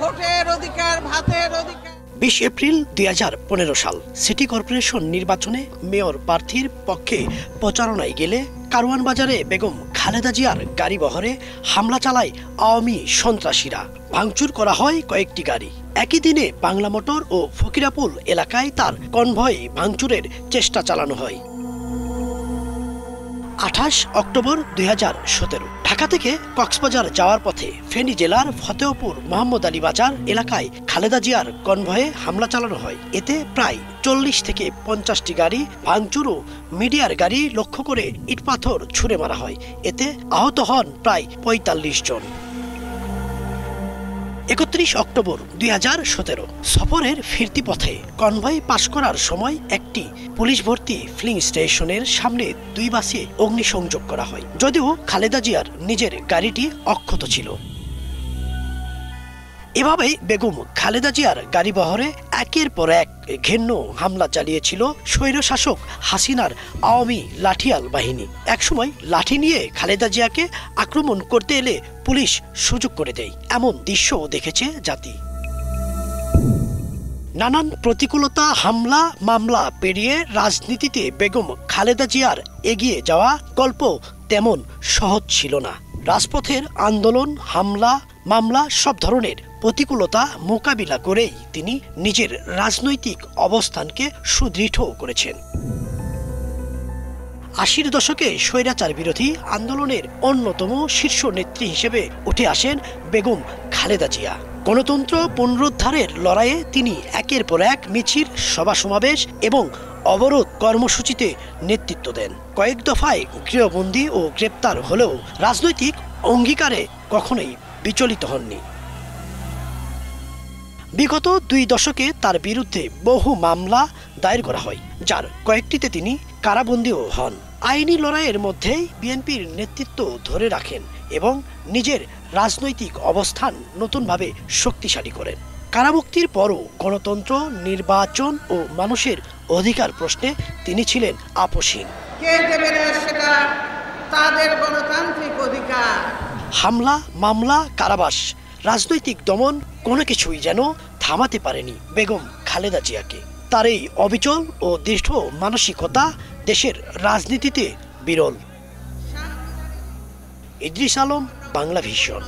ভোটের অধিকার, ভাতের অধিকার। 20 এপ্রিল 2015 সাল সিটি কর্পোরেশন নির্বাচনে মেয়র প্রার্থীর পক্ষে প্রচারণায় গেলে কারওয়ান বাজারে বেগম খালেদা জিয়ার গাড়ি বহরে হামলা চালায় আওয়ামী সন্ত্রাসীরা। ভাঙচুর করা হয় কয়েকটি গাড়ি। একই দিনে বাংলা মোটর ও ফকিরাপুল এলাকায় তার কনভয়ে ভাঙচুরের চেষ্টা চালানো হয়। 28 অক্টোবর 2017 ঢাকা থেকে কক্সবাজার যাওয়ার পথে ফেনী জেলার ফতেহপুর মোহাম্মদ আলী বাজার এলাকায় খালেদা জিয়ার কনভয়ে হামলা চালানো হয়। এতে প্রায় 40 থেকে 50টি গাড়ি ভাঙচুর ও মিডিয়ার গাড়ি লক্ষ্য করে ইটপাথর ছুড়ে মারা হয়। এতে আহত হন প্রায় 45 জন। 31 অক্টোবর 2017 সফরের ফিরতি পথে কনভয় পাশ করার সময় একটি পুলিশ ভর্তি ফিলিং স্টেশনের সামনে 2 বাসে অগ্নিসংযোগ করা হয়, যদিও খালেদা জিয়ার নিজের গাড়িটি অক্ষত ছিল। এভাবেই বেগম খালেদা জিয়ার গাড়ি বহরে একের পর এক ঘৃণ্য হামলা চালিয়েছিল স্বৈরশাসক হাসিনার আওয়ামী লাঠিয়াল বাহিনী। একসময় লাঠি নিয়ে খালেদা জিয়াকে আক্রমণ করতে এলে পুলিশ সুযোগ করে দেয়, এমন দৃশ্যও দেখেছে জাতি। নানান প্রতিকূলতা, হামলা মামলা পেরিয়ে রাজনীতিতে বেগম খালেদা জিয়ার এগিয়ে যাওয়া গল্প তেমন সহজ ছিল না। রাজপথের আন্দোলন, হামলা মামলা সব ধরনের প্রতিকূলতা মোকাবিলা করেই তিনি নিজের রাজনৈতিক অবস্থানকে সুদৃঢ় করেছেন। 80 দশকে স্বৈরাচার বিরোধী আন্দোলনের অন্যতম শীর্ষ নেত্রী হিসেবে উঠে আসেন বেগম খালেদা জিয়া। গণতন্ত্র পুনরুদ্ধারের লড়াইয়ে তিনি একের পর এক মিছিল, সভা সমাবেশ এবং অবরোধ কর্মসূচিতে নেতৃত্ব দেন। কয়েক দফায় গৃহবন্দী ও গ্রেপ্তার হলেও রাজনৈতিক অঙ্গীকারে কখনোই বিচলিত হননি। বিগত 2 দশকে তার বিরুদ্ধে বহু মামলা দায়ের করা হয়, যার কয়েকটিতে তিনি কারাবন্দীও হন। আইনি লড়াইয়ের মধ্যেই বিএনপির নেতৃত্ব ধরে রাখেন এবং নিজের রাজনৈতিক অবস্থান নতুনভাবে শক্তিশালী করেন। কারামুক্তির পরও গণতন্ত্র, নির্বাচন ও মানুষের অধিকার প্রশ্নে তিনি ছিলেন আপোষহীন। কে দেবে না সেটা তাদের গণতান্ত্রিক অধিকার। হামলা, মামলা, কারাবাস, রাজনৈতিক দমন কোনো কিছুই যেন থামাতে পারেনি বেগম খালেদা জিয়াকে। তার এই অবিচল ও দৃঢ় মানসিকতা দেশের রাজনীতিতে বিরল। ইদ্রিস আলম, বাংলা ভিশন।